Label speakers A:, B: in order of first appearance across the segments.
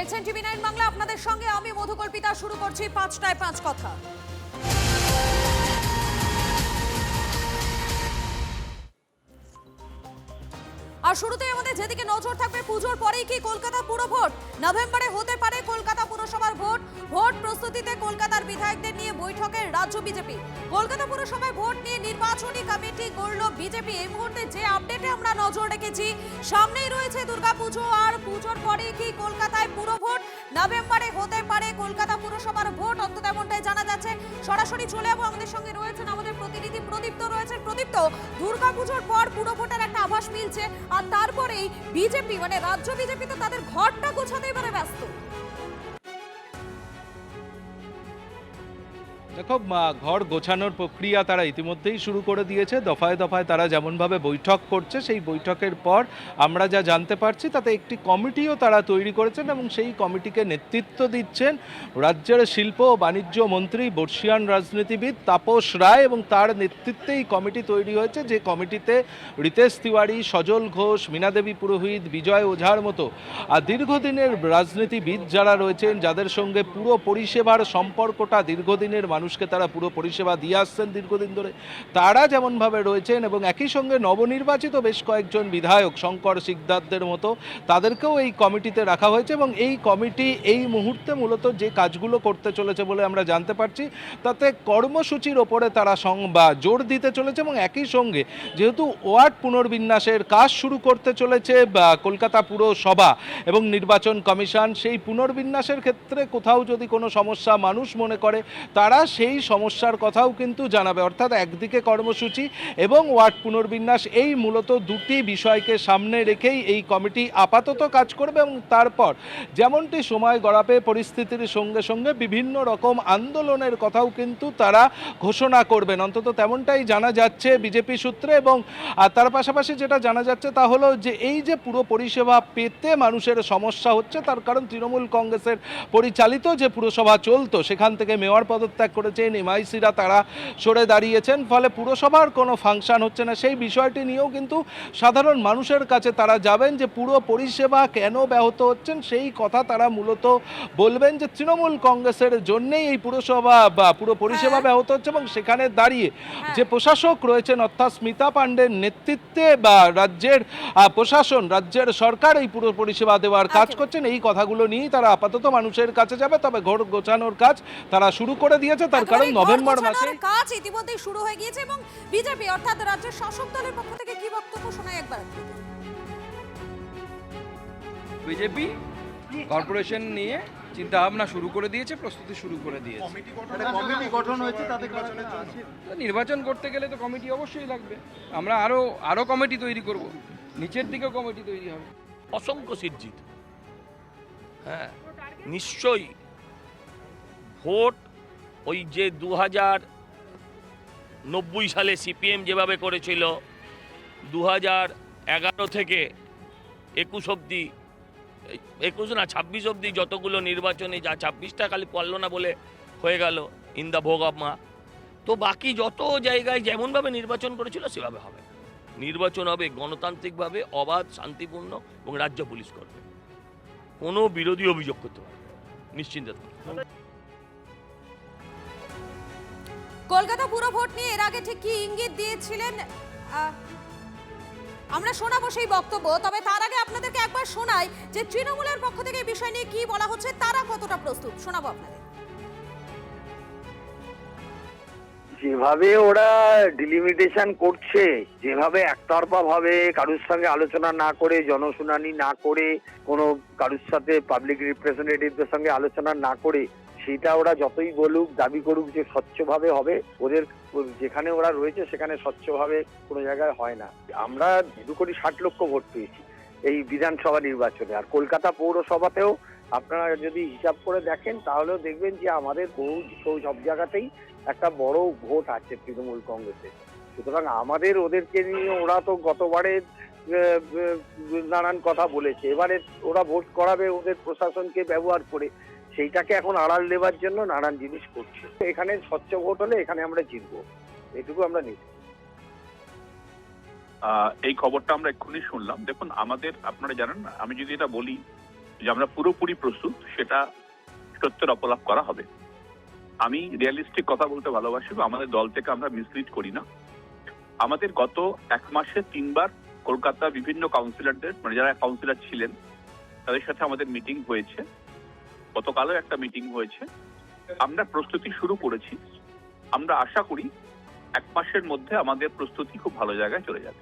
A: দেখছেন টিভি9 বাংলা, আপনাদের সঙ্গে আমি মধুকল্পিতা। শুরু করছি ৫টায় ৫ কথা। আর শুরুতেই আমাদের যেদিকে নজর থাকবে, পুজোর পরেই কি কলকাতা পুরো ভোট? নভেম্বরে হতে পারে কলকাতা পুরসভার ভোট। ভোট প্রস্তুতিতে কলকাতার বিধায়কদের নিয়ে বৈঠকে রাজ্য বিজেপি। কলকাতা পুরসভায় ভোট নিয়ে নির্বাচনী কমিটি গড়ল বিজেপি। এই মুহূর্তে যে আপডেটে আমরা নজর রেখেছি, সামনেই রয়েছে দুর্গাপুজো, আর পুজোর পরেই কি কলকাতায় পুরো ভোট? নভেম্বরে হতে পারে কলকাতা পুরসভার ভোট, অন্তত এমনটাই জানা যাচ্ছে। সরাসরি চলে যাবো, আমাদের সঙ্গে রয়েছেন আমাদের প্রতিনিধি প্রদীপ্ত রয়েছেন। প্রদীপ্ত, দুর্গাপুজোর পর পুরো ভোটের একটা আভাস মিলছে, আর তারপরেই বিজেপি মানে রাজ্য বিজেপি তো তাদের ঘরটা গোছাতে এবারে ব্যস্ত।
B: দেখো, ঘর গোছানোর প্রক্রিয়া তারা ইতিমধ্যেই শুরু করে দিয়েছে। দফায় দফায় তারা যেমনভাবে বৈঠক করছে, সেই বৈঠকের পর আমরা যা জানতে পারছি তাতে একটি কমিটিও তারা তৈরি করেছেন এবং সেই কমিটিকে নেতৃত্ব দিচ্ছেন রাজ্যের শিল্প ও বাণিজ্য মন্ত্রী, বর্ষিয়ান রাজনীতিবিদ তাপস রায়, এবং তার নেতৃত্বে এই কমিটি তৈরি হয়েছে, যে কমিটিতে রিতেশ তিওয়ারি, সজল ঘোষ, মীনাদেবী পুরোহিত, বিজয় ওঝার মতো দীর্ঘদিনের রাজনীতিবিদ যারা রয়েছেন, যাদের সঙ্গে পুরো পরিষেবার সম্পর্কটা দীর্ঘদিনের মানুষকে তারা পুরো পরিষেবা দিয়ে আসছেন দীর্ঘদিন ধরে, তারা যেমনভাবে রয়েছেন, এবং একই সঙ্গে নবনির্বাচিত বেশ কয়েকজন বিধায়ক শঙ্কর সিকদারদের মতো তাদেরকেও এই কমিটিতে রাখা হয়েছে। এবং এই কমিটি এই মুহূর্তে মূলত যে কাজগুলো করতে চলেছে বলে আমরা জানতে পারছি, তাতে কর্মসূচির ওপরে তারা জোর দিতে চলেছে, এবং একই সঙ্গে যেহেতু ওয়ার্ড পুনর্বিন্যাসের কাজ শুরু করতে চলেছে কলকাতা পুরসভা এবং নির্বাচন কমিশন, সেই পুনর্বিন্যাসের ক্ষেত্রে কোথাও যদি কোনো সমস্যা মানুষ মনে করে, তারা সেই সমস্যার কথাও কিন্তু জানাবে। অর্থাৎ একদিকে কর্মসূচি এবং ওয়ার্ড পুনর্বিন্যাস, এই মূলত দুটি বিষয়কে সামনে রেখেই এই কমিটি আপাতত কাজ করবে, এবং তারপর যেমনটি সময় গড়াবে পরিস্থিতির সঙ্গে সঙ্গে বিভিন্ন রকম আন্দোলনের কথাও কিন্তু তারা ঘোষণা করবেন, অন্তত তেমনটাই জানা যাচ্ছে বিজেপি সূত্রে। এবং তার পাশাপাশি যেটা জানা যাচ্ছে তা হলো যে এই যে পুরো পরিষেবা পেতে মানুষের সমস্যা হচ্ছে, তার কারণ তৃণমূল কংগ্রেসের পরিচালিত যে পুরসভা চলতো, সেখান থেকে মেয়র পদত্যাগ করেছেন, এমআইসিরা তারা সরে দাঁড়িয়েছেন, ফলে পুরসভার কোনো ফাংশন হচ্ছে না। সেই বিষয়টি নিয়েও কিন্তু সাধারণ মানুষের কাছে তারা যাবেন, যে পুরো পরিষেবা কেন ব্যাহত হচ্ছেন সেই কথা তারা মূলত বলবেন, যে তৃণমূল কংগ্রেসের জন্যেই এই পুরসভা বা পুরো পরিষেবা ব্যাহত হচ্ছে। এবং সেখানে দাঁড়িয়ে যে প্রশাসক রয়েছেন, অর্থাৎ স্মিতা পাণ্ডের নেতৃত্বে বা রাজ্যের প্রশাসন, রাজ্যের সরকার এই পুরো পরিষেবা দেওয়ার কাজ করছেন, এই কথাগুলো নিয়েই তারা আপাতত মানুষের কাছে যাবে। তবে ঘর গোছানোর কাজ তারা শুরু করে দিয়েছে, তার কারণ নভেম্বর মাসে
A: কাজ ইতিমধ্যেই শুরু হয়ে গিয়েছে। এবং বিজেপি অর্থাৎ রাজ্যের শাসক দলের পক্ষ থেকে কি বক্তব্য শোনায় একবার?
C: বিজেপি কর্পোরেশন নিয়ে চিন্তা ভাবনা শুরু করে দিয়েছে, প্রস্তুতি শুরু করে দিয়েছে।
D: কমিটি গঠন হয়েছে, তাদের
C: নির্বাচন করতে গেলে তো কমিটি অবশ্যই লাগবে। আমরা আরো কমিটি তৈরি করব, নিচের দিকেও কমিটি তৈরি হবে।
E: অসংখ্য সিট জিত, হ্যাঁ নিশ্চয়ই। ভোট ওই যে 2090 সালে সিপিএম যেভাবে করেছিল, 2011 থেকে 21 অবধি, 21 না 26 অবধি যতগুলো নির্বাচনে, যা 26টা খালি পারল না বলে হয়ে গেল ইন দ্য ভোগ অফ মা, তো বাকি যত জায়গায় যেমনভাবে নির্বাচন করেছিল সেভাবে হবে। নির্বাচন হবে গণতান্ত্রিকভাবে, অবাধ, শান্তিপূর্ণ, এবং রাজ্য পুলিশ করবে, কোনো বিরোধী অভিযোগ করতে পারবে নিশ্চিন্তে থাকুন।
A: কলকাতা পুরো ভোট নিয়ে এর আগে ঠিক কি ইঙ্গিত দিয়েছিলেন আমরা শোনাবো সেই বক্তব্য। তবে তার আগে আপনাদেরকে একবার শোনাই যে তৃণমূলের পক্ষ থেকে এই বিষয় নিয়ে কি বলা হচ্ছে, তারা কতটা প্রস্তুত, শোনাবো আপনাদের।
F: যেভাবে ওরা ডিলিমিটেশন করছে, যেভাবে একতরফা ভাবে কারোর সঙ্গে আলোচনা না করে, জনশুনানি না করে, কোনো কারোর সাথে পাবলিক রিপ্রেজেন্টেটিভদের সঙ্গে আলোচনা না করে, সেটা ওরা যতই বলুক, দাবি করুক যে স্বচ্ছভাবে হবে, ওদের যেখানে ওরা রয়েছে সেখানে স্বচ্ছভাবে কোনো জায়গায় হয় না। আমরা 2,60,00,000 ভোট পেয়েছি এই বিধানসভা নির্বাচনে, আর কলকাতা পৌরসভাতেও আপনারা যদি হিসাব করে দেখেন তাহলেও দেখবেন যে আমাদের সব জায়গাতেই একটা বড় ভোট আছে তৃণমূল কংগ্রেসের। সুতরাং আমাদের ওদেরকে নিয়ে, ওরা তো গতবারে নানান কথা বলেছে, এবারে ওরা ভোট করাবে ওদের প্রশাসনকে ব্যবহার করে, সেইটাকে এখন আড়াল দেওয়ার জন্য নানান জিনিস করছে। এখানে স্বচ্ছ ভোট হলে এখানে আমরা জিতবো, এটুকু আমরা নিচ্ছি।
G: এই খবরটা আমরা এক্ষুনি শুনলাম। দেখুন, আমাদের, আপনারা জানেন, আমি যদি এটা বলি যে আমরা পুরোপুরি প্রস্তুত সেটা সত্যের অপলাপ করা হবে। আমি রিয়েলিস্টিক কথা বলতে ভালোবাসি, আমাদের দল থেকে আমরা মিসলিড করি না। আমাদের গত 1 মাসে 3 বার কলকাতা বিভিন্ন কাউন্সিলরদের, মানে যারা কাউন্সিলর ছিলেন তাদের সাথে আমাদের মিটিং হয়েছে। গতকালও একটা মিটিং হয়েছে। আমরা প্রস্তুতি শুরু করেছি। আমরা আশা করি 1 মাসের মধ্যে আমাদের প্রস্তুতি খুব ভালো জায়গায় চলে যাবে।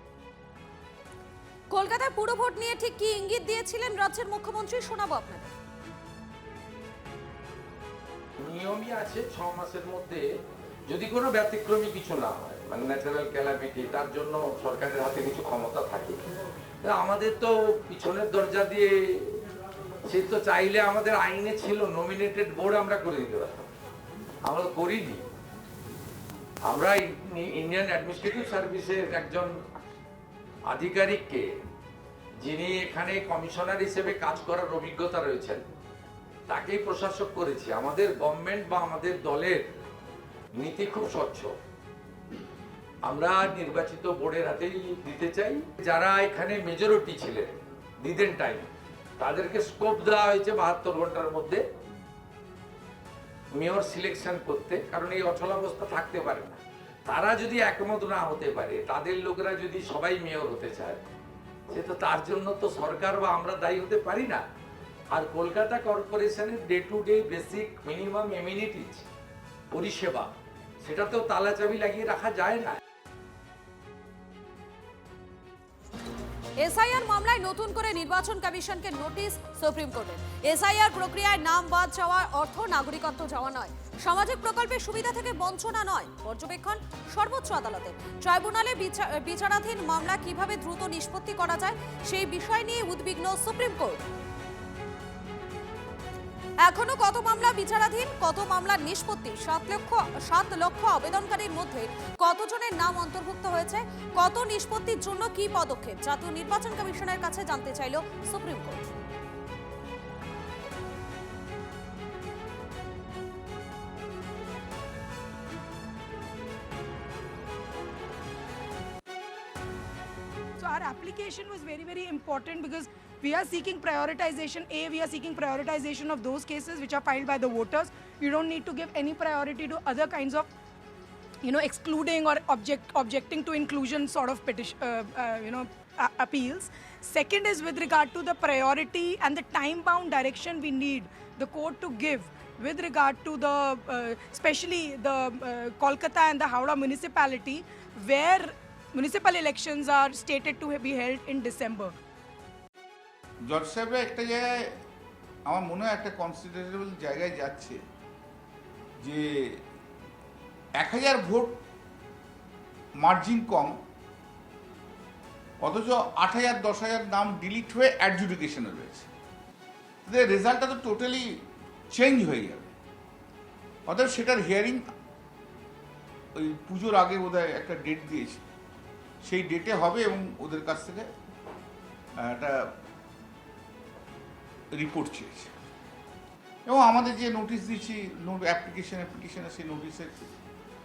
A: কলকাতায় পুরো ভোট নিয়ে ঠিক কি ইঙ্গিত দিয়েছিলেন রাজ্যের মুখ্যমন্ত্রী, শোনাবো আপনাদের।
H: নিয়মই আছে 6 মাসের মধ্যে যদি কোনো ব্যতিক্রমী কিছু না হয়, মানে ন্যাচারাল ক্যালামিটি, তার জন্য সরকারের হাতে কিছু ক্ষমতা থাকে। আমাদের তো পিছনের দরজা দিয়ে, সে তো চাইলে আমাদের আইনে ছিল নমিনেটেড বোর্ড আমরা করে দিতে পারতাম, আমরা করিনি। আমরা ইন্ডিয়ান অ্যাডমিনিস্ট্রেটিভ সার্ভিসের একজন আধিকারিককে, যিনি এখানে কমিশনার হিসেবে কাজ করার অভিজ্ঞতা রয়েছেন, তাকেই প্রশাসক করেছি। আমাদের গভর্নমেন্ট বা আমাদের দলের নীতি খুব স্বচ্ছ। আমরা নির্বাচিত বোর্ডের হাতেই দিতে চাই। যারা এখানে মেজরিটি ছিলেন দিদেন টাইম, তাদেরকে স্কোপ দেওয়া হয়েছে 72 ঘন্টার মধ্যে মেয়র সিলেকশন করতে, কারণ এই অচলাবস্থা থাকতে পারে না। তারা যদি একমত না হতে পারে, তাদের লোকেরা যদি সবাই মেয়র হতে চায়, সে তো তার জন্য তো সরকার বা আমরা দায়ী হতে পারি না। আর কলকাতা কর্পোরেশনের day to day basic minimum amenities পরিষেবা, সেটা তো তালা চাবি লাগিয়ে রাখা যায় না।
A: এসআইআর মামলায় নতুন করে নির্বাচন কমিশনকে নোটিশ সুপ্রিম কোর্টের। এসআইআর প্রক্রিয়ায় নাম বাদ যাওয়ার অর্থ নাগরিকত্ব যাওয়া নয়, সামাজিক প্রকল্পের সুবিধা থেকে বঞ্চনা নয়। পর্যবেক্ষণ সর্বোচ্চ আদালতে। ট্রাইব্যুনালে বিচারাধীন মামলা কিভাবে দ্রুত নিষ্পত্তি করা যায় সেই বিষয় নিয়ে উদ্বিগ্ন সুপ্রিম কোর্ট। এখনো কত মামলা বিচারাধীন, কত মামলার নিষ্পত্তি, 7 লক্ষ আবেদনকারীর মধ্যে কতজনের নাম অন্তর্ভুক্ত হয়েছে, কত নিষ্পত্তির জন্য কি পদক্ষেপ, জাতীয় নির্বাচন কমিশনের কাছে জানতে চাইল supreme court.
I: So our application was very, very important because we are seeking prioritization. We are seeking prioritization of those cases which are filed by the voters. You don't need to give any priority to other kinds of, excluding or objecting to inclusion sort of petition, appeals. Second is with regard to the priority and the time-bound direction we need the court to give with regard to the, especially the Kolkata and the Howrah municipality, where municipal elections are stated to be held in December.
J: জজ সাহেবরা একটা জায়গায় আমার মনে হয় একটা considerable জায়গায় যাচ্ছে, যে 1000 ভোট মার্জিন কম, অথচ 8000 10,000 নাম ডিলিট হয়ে অ্যাডজুডিকেশনে রয়েছে। রেজাল্টটা তো টোটালি চেঞ্জ হয়ে যাবে। অতএব সেটার হিয়ারিং ওই পুজোর আগে বোধহয় একটা ডেট দিয়েছে, সেই ডেটে হবে এবং ওদের কাছ থেকে একটা রিপোর্ট চেয়েছে। এবং আমাদের যে নোটিশ দিচ্ছি, অ্যাপ্লিকেশনে সেই নোটিশের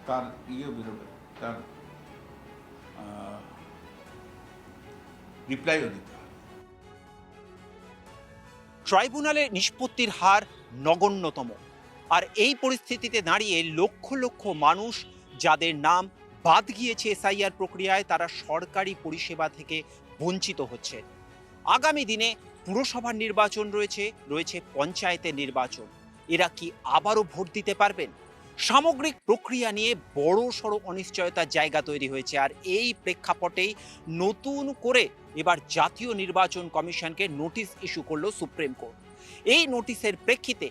J: তার বেরোবে, তার রিপ্লাইও দিতে হবে।
K: ট্রাইব্যুনালে নিষ্পত্তির হার নগণ্যতম। আর এই পরিস্থিতিতে দাঁড়িয়ে লক্ষ লক্ষ মানুষ যাদের নাম বাদ গিয়েছে এসআইআর প্রক্রিয়ায়, তারা সরকারি পরিষেবা থেকে বঞ্চিত হচ্ছে। আগামী দিনে পুরসভার নির্বাচন রয়েছে পঞ্চায়েতের নির্বাচন। এরা কি আবারও ভোট দিতে পারবেন? সামগ্রিক প্রক্রিয়া নিয়ে বড় সড় অনিশ্চয়তার জায়গা তৈরি হয়েছে। আর এই প্রেক্ষাপটেই নতুন করে এবার জাতীয় নির্বাচন কমিশনকে নোটিশ ইস্যু করলো সুপ্রিম কোর্ট। এই নোটিশের প্রেক্ষিতে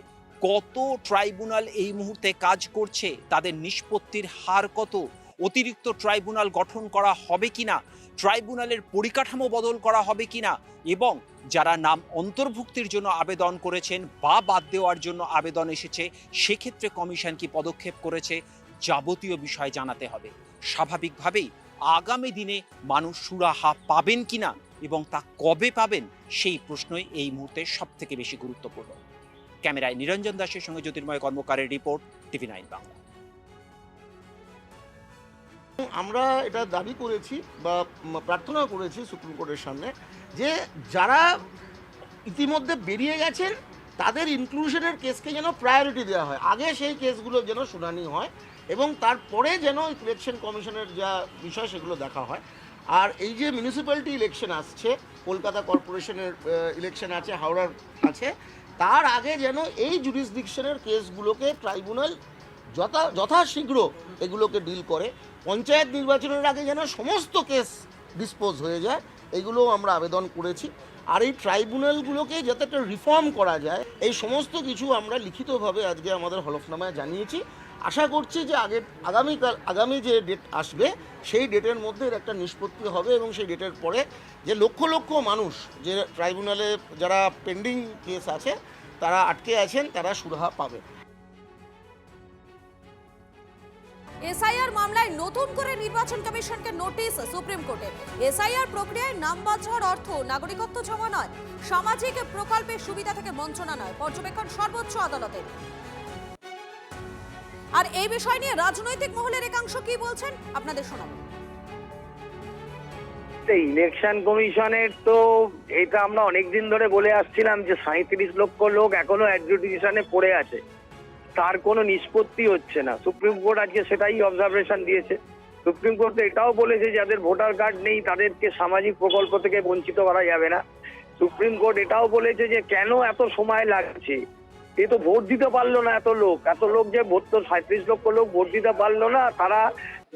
K: কত ট্রাইব্যুনাল এই মুহূর্তে কাজ করছে, তাদের নিষ্পত্তির হার কত, অতিরিক্ত ট্রাইব্যুনাল গঠন করা হবে কিনা, ট্রাইব্যুনালের পরিকাঠামো বদল করা হবে কিনা, এবং যারা নাম অন্তর্ভুক্তির জন্য আবেদন করেছেন বা বাদ দেওয়ার জন্য আবেদন এসেছে, সেক্ষেত্রে কমিশন কি পদক্ষেপ করেছে, যাবতীয় বিষয় জানাতে হবে। স্বাভাবিকভাবেই আগামী দিনে মানুষ সুরাহা পাবেন কিনা এবং তা কবে পাবেন, সেই প্রশ্নই এই মুহূর্তে সব থেকে বেশি গুরুত্বপূর্ণ। ক্যামেরায় নিরঞ্জন দাসের সঙ্গে জ্যোতির্ময় কর্মকারের রিপোর্ট, TV9 বাংলা।
D: আমরা এটা দাবি করেছি বা প্রার্থনা করেছি সুপ্রিম কোর্টের সামনে, যে যারা ইতিমধ্যে বেরিয়ে গেছেন তাদের ইনক্লুশনের কেসকে যেন প্রায়োরিটি দেওয়া হয়, আগে সেই কেসগুলো যেন শুনানি হয় এবং তারপরে যেন ইলেকশন কমিশনের যা বিষয় সেগুলো দেখা হয়। আর এই যে মিউনিসিপ্যালিটি ইলেকশন আসছে, কলকাতা কর্পোরেশনের ইলেকশন আছে, হাওড়ার আছে, তার আগে যেন এই জুরিসডিকশনের কেসগুলোকে ট্রাইব্যুনাল যথাশীঘ্র এগুলোকে ডিল করে, পঞ্চায়েত নির্বাচনের আগে যেন সমস্ত কেস ডিসপোজ হয়ে যায়, এগুলো আমরা আবেদন করেছি। আর এই ট্রাইব্যুনালগুলোকে যাতে একটা রিফর্ম করা যায়, এই সমস্ত কিছু আমরা লিখিতভাবে আজকে আমাদের হলফনামায় জানিয়েছি। আশা করছি যে আগামী যে ডেট আসবে সেই ডেটের মধ্যে এর একটা নিষ্পত্তি হবে এবং সেই ডেটের পরে যে লক্ষ লক্ষ মানুষ যে ট্রাইব্যুনালে যারা পেন্ডিং কেস আছে, তারা আটকে আছেন, তারা সুরাহা পাবে।
A: এসআইআর মামলায় নতুন করে নির্বাচন কমিশনকে নোটিশ সুপ্রিম কোর্টের। এসআইআর প্রক্রিয়ায় নাম বাদ যাওয়ার অর্থ নাগরিকত্ব জমা নয়, সামাজিক প্রকল্পের সুবিধা থেকে বঞ্চনা নয়, পর্যবেক্ষণ সর্বোচ্চ আদালতের। আর এই বিষয় নিয়ে রাজনৈতিক মহলের একাংশ কি বলছেন আপনাদের শোনাবো।
F: ইলেকশন কমিশনের তো এটা আমরা অনেকদিন ধরে বলে আসছিলাম যে 37 লক্ষ লোক এখনো অ্যাডজুডিকেশনে পড়ে আছে, তার কোনো নিষ্পত্তি হচ্ছে না। সুপ্রিম কোর্ট আজকে সেটাই অবজারভেশন দিয়েছে। সুপ্রিম কোর্ট এটাও বলেছে যাদের ভোটার কার্ড নেই তাদেরকে সামাজিক প্রকল্প থেকে বঞ্চিত করা যাবে না। সুপ্রিম কোর্ট এটাও বলেছে যে কেন এত সময় লাগছে, এ তো ভোট দিতে পারলো না, এত লোক যে ভোট, তো 37 লক্ষ লোক ভোট দিতে পারলো না, তারা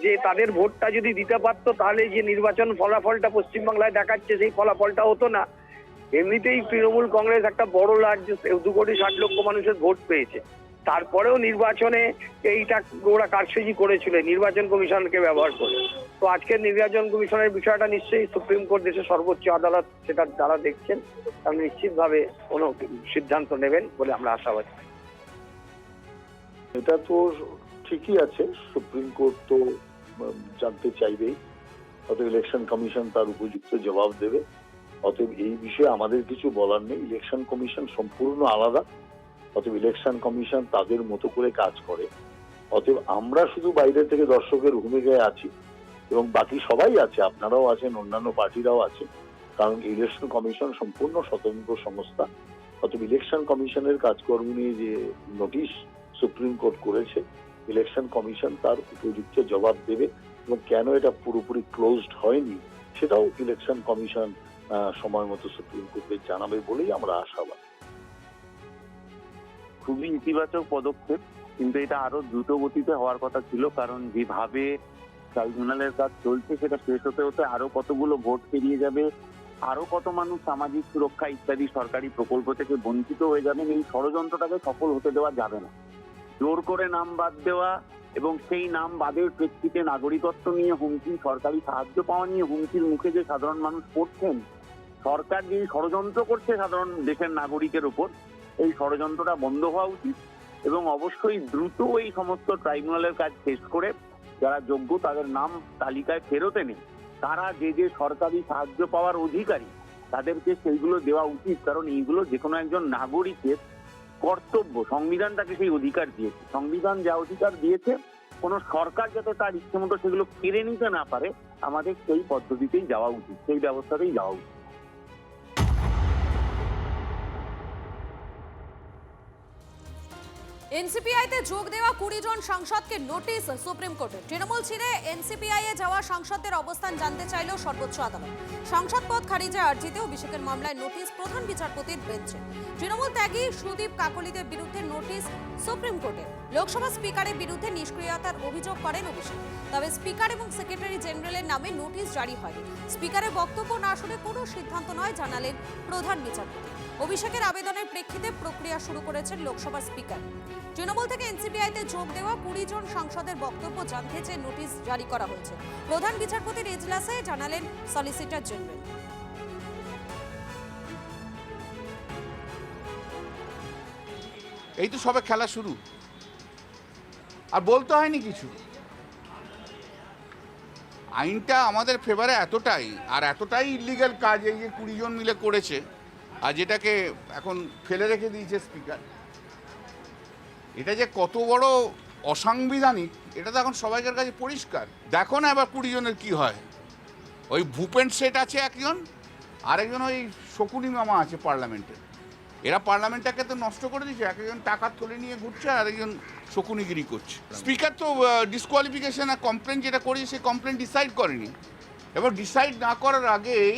F: যে তাদের ভোটটা যদি দিতে পারতো তাহলে যে নির্বাচন ফলাফলটা পশ্চিমবাংলায় দেখাচ্ছে সেই ফলাফলটা হতো না। এমনিতেই তৃণমূল কংগ্রেস একটা বড় লার্জ 2,60,00,000 মানুষের ভোট পেয়েছে, তারপরেও নির্বাচনে এইটা ওরা কারসাজি করেছিল নির্বাচন কমিশনকে ব্যবহার করে। তো আজকের নির্বাচন কমিশনের বিষয়টা নিশ্চয়ই সুপ্রিম কোর্ট, দেশের সর্বোচ্চ আদালত, সেটা যারা দেখছেন তারা নিশ্চিতভাবে কোনো সিদ্ধান্ত নেবেন বলে আমরা আশাবাদী।
L: এটা তো ঠিকই আছে, সুপ্রিম কোর্ট তো জানতে চাইবেই, অতএব ইলেকশন কমিশন তার উপযুক্ত জবাব দেবে। অতএব এই বিষয়ে আমাদের কিছু বলার নেই, ইলেকশন কমিশন সম্পূর্ণ আলাদা, অতএব ইলেকশন কমিশন তাদের মতো করে কাজ করে। অতএব আমরা শুধু বাইরে থেকে দর্শকের ভূমিকায় আছি এবং বাকি সবাই আছে, আপনারাও আছেন, অন্যান্য পার্টিরাও আছে, কারণ ইলেকশন কমিশন সম্পূর্ণ স্বতন্ত্র সংস্থা। অতএব ইলেকশন কমিশনের কাজকর্ম নিয়ে যে নোটিশ সুপ্রিম কোর্ট করেছে, ইলেকশন কমিশন তার উপযুক্ত জবাব দেবে এবং কেন এটা পুরোপুরি ক্লোজড হয়নি সেটাও ইলেকশন কমিশন সময় মতো সুপ্রিম কোর্টকে জানাবে বলেই আমরা আশাবাদ।
M: খুবই ইতিবাচক পদক্ষেপ, কিন্তু এটা আরো দ্রুত গতিতে হওয়ার কথা ছিল, কারণ যেভাবে ট্রাইব্যুনালের কাজ চলছে সেটা শেষ হতে হতে আরো কতগুলো ভোট পেরিয়ে যাবে, আরো কত মানুষ সামাজিক সুরক্ষা ইত্যাদি সরকারি প্রকল্প থেকে বঞ্চিত হয়ে যাবেন। এই ষড়যন্ত্রটাকে সফল হতে দেওয়া যাবে না। জোর করে নাম বাদ দেওয়া এবং সেই নাম বাদের প্রেক্ষিতে নাগরিকত্ব নিয়ে হুমকি, সরকারি সাহায্য পাওয়া নিয়ে হুমকির মুখে যে সাধারণ মানুষ পড়ছেন, সরকার যে ষড়যন্ত্র করছে সাধারণ দেশের নাগরিকের উপর, এই ষড়যন্ত্রটা বন্ধ হওয়া উচিত এবং অবশ্যই দ্রুত এই সমস্ত ট্রাইব্যুনালের কাজ শেষ করে যারা যোগ্য তাদের নাম তালিকায় ফেরত এনে তারা যে যে সরকারি সাহায্য পাওয়ার অধিকারী তাদেরকে সেইগুলো দেওয়া উচিত, কারণ এইগুলো যে কোনো একজন নাগরিকের কর্তব্য। সংবিধান তাকে সেই অধিকার দিয়েছে, সংবিধান যা অধিকার দিয়েছে কোনো সরকার যাতে তার ইচ্ছে মতো সেগুলো কেড়ে নিতে না পারে, আমাদের সেই পদ্ধতিতেই যাওয়া উচিত, সেই ব্যবস্থাতেই যাওয়া উচিত।
A: এনসিপিআইতে যোগ দেওয়া 20 জন সাংসদকে নোটিশ সুপ্রিম কোর্টের। তৃণমূল ছেড়ে এনসিপিআই এ যাওয়া সাংসদদের অবস্থান জানতে চাইল সর্বোচ্চ আদালত। সাংসদ পদ খারিজের আর্জিতে অভিষেকের মামলায় নোটিশ প্রধান বিচারপতির বেঞ্চে। তৃণমূল ত্যাগী সুদীপ কাকলিদের বিরুদ্ধে নোটিশ সুপ্রিম কোর্টের। লোকসভা স্পিকারের বিরুদ্ধে নিষ্ক্রিয়তার অভিযোগ করেন অভিষেক, তবে স্পিকার এবং সেক্রেটারি জেনারেলের নামে নোটিশ জারি হয়নি। স্পিকারের বক্তব্য না শুনে কোনো সিদ্ধান্ত নয় জানালেন প্রধান বিচারপতি। অভিষেকের আবেদনের প্রেক্ষিতে প্রক্রিয়া শুরু করেছেন লোকসভা স্পিকার। তৃণমূল থেকে এনসিপিআইতে যোগ দেওয়া 20 জন সাংসদের বক্তব্য জানতে চেয়ে নোটিশ জারি করা হয়েছে। প্রধান বিচারপতির এজলাসে জানালেন সলিসিটর জেনারেল।
J: এই তো সবে খেলা শুরু, আর বলতে হয়নি কিছু। আইনটা আমাদের ফেভারে এতটাই, আর এতটাই ইলিগাল কাজ এই যে 20 জন মিলে করেছে, আর যেটাকে এখন ফেলে রেখে দিয়েছে স্পিকার, এটা যে কত বড় অসাংবিধানিক এটা তো এখন সবাইকার কাছে পরিষ্কার। দেখো না এবার 20 জনের কি হয়। ওই ভূপেন সেট আছে একজন, আরেকজন ওই শকুনি মামা আছে পার্লামেন্টের, এরা পার্লামেন্টটাকে তো নষ্ট করে দিচ্ছে। একজন টাকা তুলে নিয়ে ঘুরছে আর একজন শকুনিগিরি করছে। স্পিকার তো ডিসকোয়ালিফিকেশন আর কমপ্লেন যেটা করেছে সেই কমপ্লেন ডিসাইড করেনি। এবার ডিসাইড না করার আগেই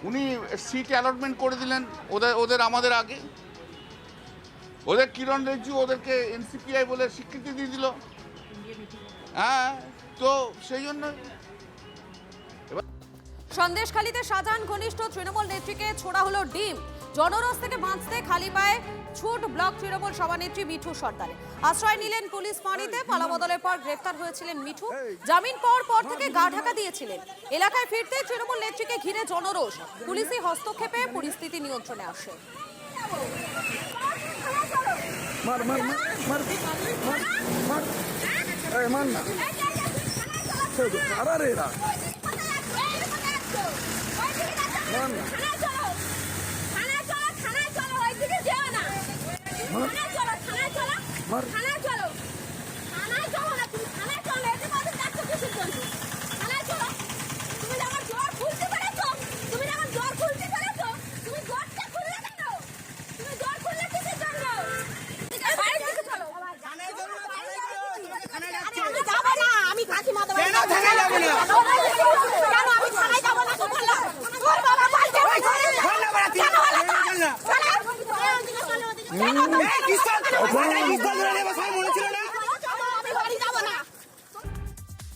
J: উনি সিট অ্যালটমেন্ট করে দিলেন ওদের আমাদের আগে। ওদের কিরণ রিজিজু ওদেরকে এনসিপিআই বলে স্বীকৃতি দিয়ে দিল। হ্যাঁ, তো সেই জন্য
A: সন্দেশখালীতে শাহজাহান ঘনিষ্ঠ তৃণমূল নেত্রীকে ছোড়া হলো ডিম। জনরোষ থেকে বাঁচতে খালি পায়ে ছুট ব্লক তৃণমূল সভানেত্রী মিঠু সর্দারে। আশ্রয় নিলেন পুলিশ ফাঁড়িতে। পালাবদলের পর গ্রেফতার হয়েছিলেন মিঠু। জামিন পাওয়ার পর থেকে গা ঢাকা দিয়েছিলেন। এলাকায় ফিরতে তৃণমূল নেত্রীকে ঘিরে জনরোষ। পুলিশি হস্তক্ষেপে পরিস্থিতি নিয়ন্ত্রণে আসে।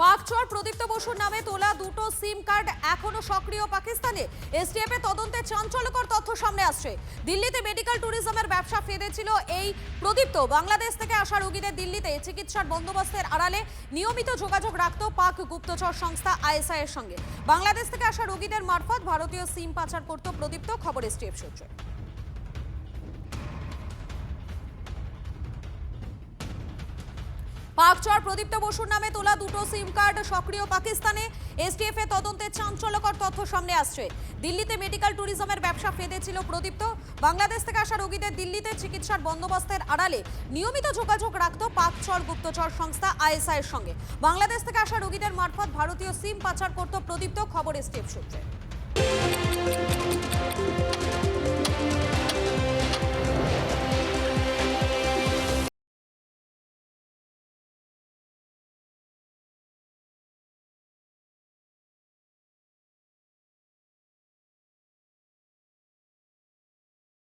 A: পাকচর প্রদীপ্ত বসুর নামে তোলা দুটো সিম কার্ড এখনো সক্রিয় পাকিস্তানে। এসটিএফ এর তদন্তে চাঞ্চল্যকর তথ্য সামনে আসছে। দিল্লিতে মেডিকেল ট্যুরিজমের ব্যবসা ফেদেছিল এই প্রদীপ্ত। বাংলাদেশ থেকে আসা রোগীদের দিল্লিতে চিকিৎসার বন্দোবস্তের আড়ালে নিয়মিত যোগাযোগ রাখত পাক গুপ্তচর সংস্থা আইএসআই এর সঙ্গে। বাংলাদেশ থেকে আসা রোগীদের মারফত ভারতীয় সিম পাচার করত প্রদীপ্ত। খবর এসটিএফ সূত্রে। পাকচর প্রদীপ্ত বসুর নামে তোলা দুটো সিম কার্ড সক্রিয় পাকিস্তানে। এসটিএফ এর তদন্তে চাঞ্চল্যকর তথ্য সামনে আসছে। দিল্লিতে মেডিকেল ট্যুরিজমের ব্যবসা ফেদেছিল প্রদীপ্ত। বাংলাদেশ থেকে আসা রোগীদের দিল্লিতে চিকিৎসার বন্দোবস্তের আড়ালে নিয়মিত যোগাযোগ রাখত পাকচর গুপ্তচর সংস্থা আইএসআই এর সঙ্গে। বাংলাদেশ থেকে আসা রোগীদের মারফত ভারতীয় সিম পাচার করত প্রদীপ্ত। খবর এসটিএফ সূত্রে।